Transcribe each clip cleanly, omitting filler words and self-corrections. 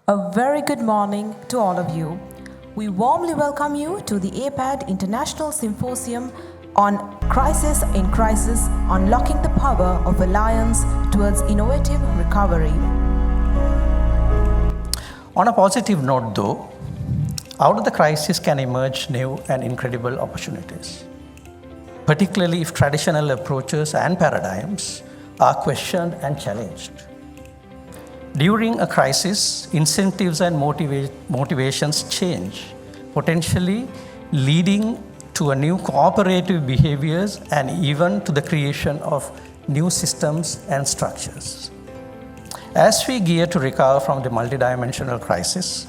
A very good morning to all of you. We warmly welcome you to the APAD International Symposium on Crisis in Crisis, Unlocking the Power of Alliance Towards Innovative Recovery. On a positive note though, out of the crisis can emerge new and incredible opportunities, particularly if traditional approaches and paradigms are questioned and challenged. During a crisis, incentives and motivations change, potentially leading to a new cooperative behaviors and even to the creation of new systems and structures. As we gear to recover from the multidimensional crisis,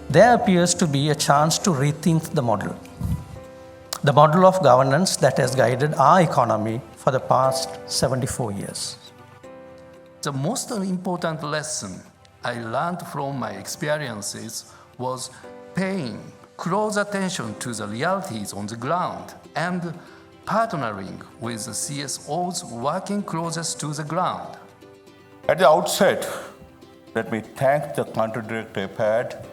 there appears to be a chance to rethink the model of governance that has guided our economy for the past 74 years. The most important lesson I learned from my experiences was paying close attention to the realities on the ground and partnering with the CSOs working closest to the ground. At the outset, let me thank the country director APAD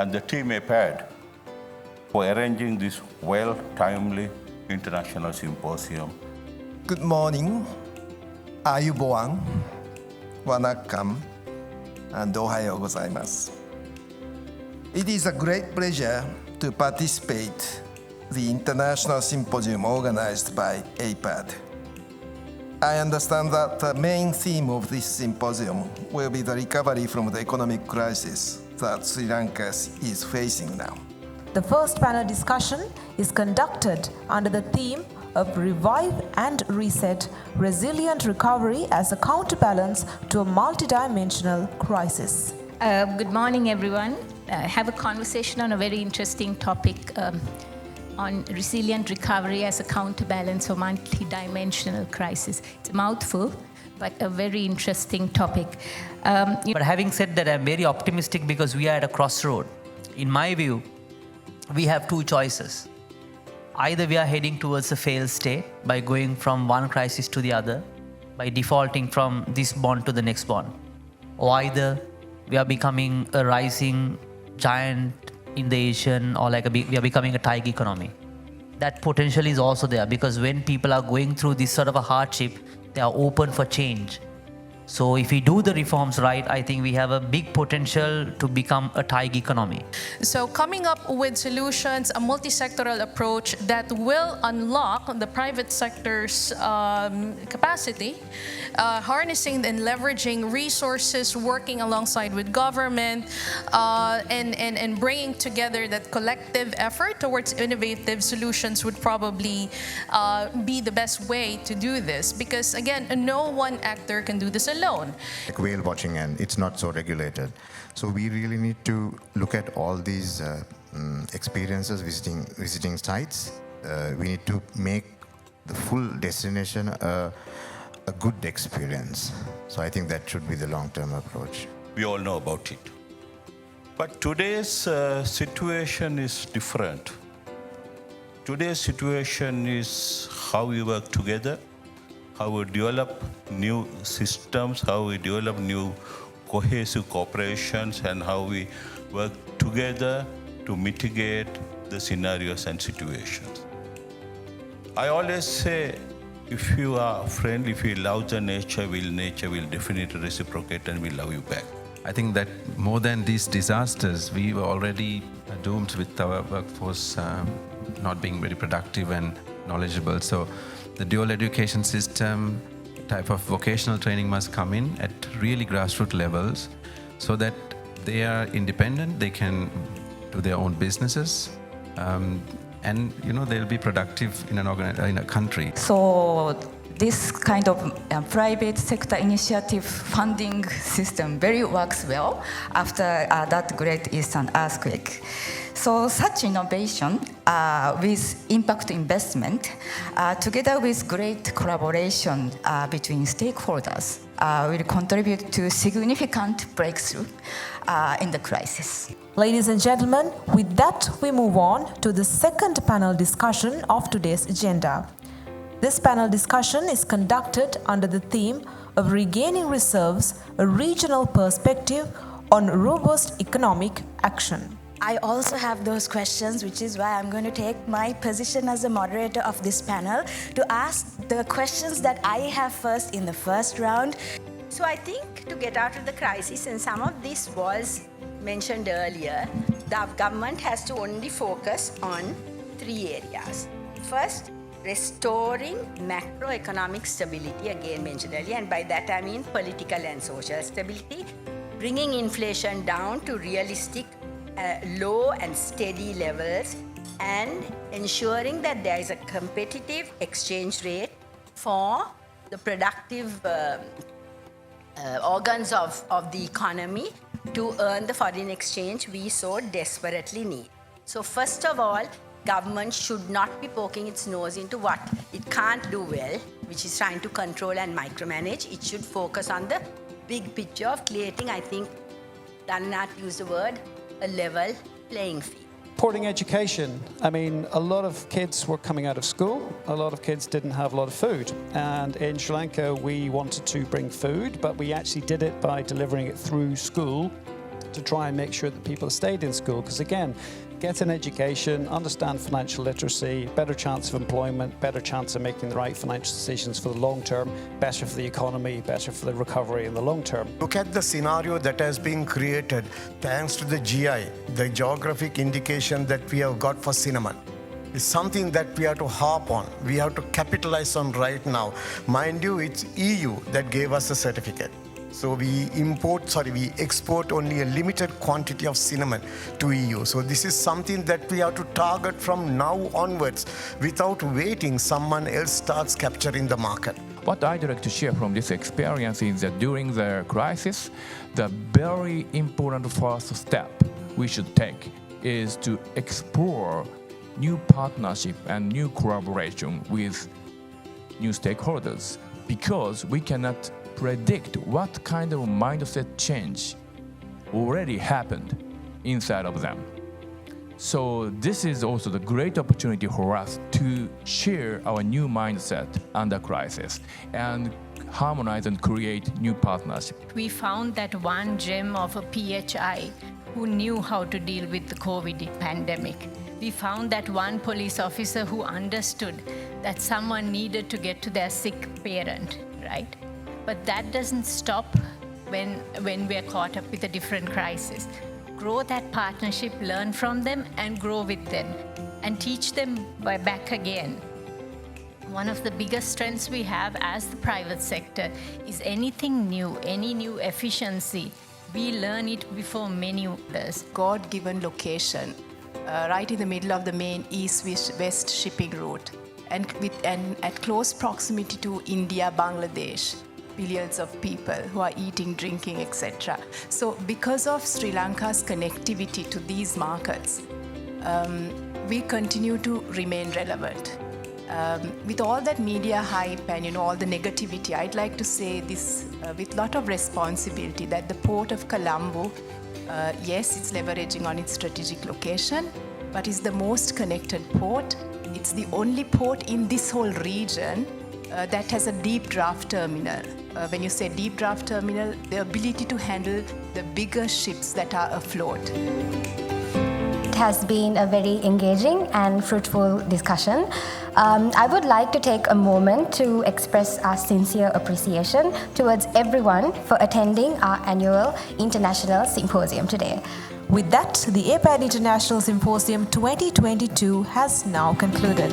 and the team APAD for arranging this well-timely international symposium. Good morning, Ayubowan, Wanakam, and Ohayo gozaimasu. It is a great pleasure to participate in the International Symposium organized by APAD. I understand that the main theme of this symposium will be the recovery from the economic crisis that Sri Lanka is facing now. The first panel discussion is conducted under the theme of Revive and Reset, Resilient Recovery as a Counterbalance to a Multidimensional Crisis. Good morning, everyone. Have a conversation on a very interesting topic on resilient recovery as a counterbalance for multidimensional crisis. It's a mouthful, but a very interesting topic. But having said that, I'm very optimistic because we are at a crossroad. In my view, we have two choices. Either we are heading towards a failed state by going from one crisis to the other, by defaulting from this bond to the next bond. Or either we are becoming a rising giant in the Asian, or we are becoming a tiger economy. That potential is also there because when people are going through this sort of a hardship, they are open for change. So if we do the reforms right, I think we have a big potential to become a tiger economy. So coming up with solutions, a multi-sectoral approach that will unlock the private sector's capacity, harnessing and leveraging resources, working alongside with government, and bringing together that collective effort towards innovative solutions would probably be the best way to do this. Because again, no one actor can do this alone. Like whale watching, and it's not so regulated. So we really need to look at all these experiences, visiting sites. We need to make the full destination a good experience. So I think that should be the long-term approach. We all know about it. But today's situation is different. Today's situation is how we work together, how we develop new systems, how we develop new cohesive corporations, and how we work together to mitigate the scenarios and situations. I always say, if you are friendly, if you love the nature will definitely reciprocate and will love you back. I think that more than these disasters, we were already doomed with our workforce not being very productive and knowledgeable. So the dual education system type of vocational training must come in at really grassroots levels so that they are independent, they can do their own businesses, and they'll be productive in a country. So this kind of private sector initiative funding system very works well after that Great Eastern earthquake. So such innovation with impact investment, together with great collaboration between stakeholders, will contribute to significant breakthrough in the crisis. Ladies and gentlemen, with that we move on to the second panel discussion of today's agenda. This panel discussion is conducted under the theme of Regaining Reserves, a Regional Perspective on robust economic action. I also have those questions, which is why I'm going to take my position as a moderator of this panel to ask the questions that I have first in the first round. So I think to get out of the crisis, and some of this was mentioned earlier, the government has to only focus on 3 areas. First, restoring macroeconomic stability, again mentioned earlier, and by that I mean political and social stability, bringing inflation down to realistic low and steady levels, and ensuring that there is a competitive exchange rate for the productive organs of the economy to earn the foreign exchange we so desperately need. So first of all, government should not be poking its nose into what it can't do well, which is trying to control and micromanage. It should focus on the big picture of creating, I think, Dannath used the word, a level playing field. Supporting education. I mean, a lot of kids were coming out of school. A lot of kids didn't have a lot of food. And in Sri Lanka, we wanted to bring food, but we actually did it by delivering it through school to try and make sure that people stayed in school. Because again, get an education, understand financial literacy, better chance of employment, better chance of making the right financial decisions for the long term, better for the economy, better for the recovery in the long term. Look at the scenario that has been created thanks to the GI, the geographic indication that we have got for cinnamon. It's something that we have to harp on. We have to capitalize on right now. Mind you, it's EU that gave us the certificate. So we export only a limited quantity of cinnamon to EU. So this is something that we have to target from now onwards without waiting someone else starts capturing the market. What I'd like to share from this experience is that during the crisis, the very important first step we should take is to explore new partnership and new collaboration with new stakeholders, because we cannot predict what kind of mindset change already happened inside of them. So this is also the great opportunity for us to share our new mindset under crisis and harmonize and create new partnerships. We found that one gem of a PHI who knew how to deal with the COVID pandemic. We found that one police officer who understood that someone needed to get to their sick parent, right? But that doesn't stop when we're caught up with a different crisis. Grow that partnership, learn from them, and grow with them, and teach them back again. One of the biggest strengths we have as the private sector is anything new, any new efficiency, we learn it before many others. God-given location, right in the middle of the main east-west shipping route, and at close proximity to India, Bangladesh. Billions of people who are eating, drinking, etc. So because of Sri Lanka's connectivity to these markets, we continue to remain relevant. With all that media hype and all the negativity, I'd like to say this with a lot of responsibility that the port of Colombo, yes, it's leveraging on its strategic location, but it's the most connected port. It's the only port in this whole region that has a deep draft terminal. When you say deep draft terminal, the ability to handle the bigger ships that are afloat. It has been a very engaging and fruitful discussion. I would like to take a moment to express our sincere appreciation towards everyone for attending our annual International Symposium today. With that, the APAD International Symposium 2022 has now concluded.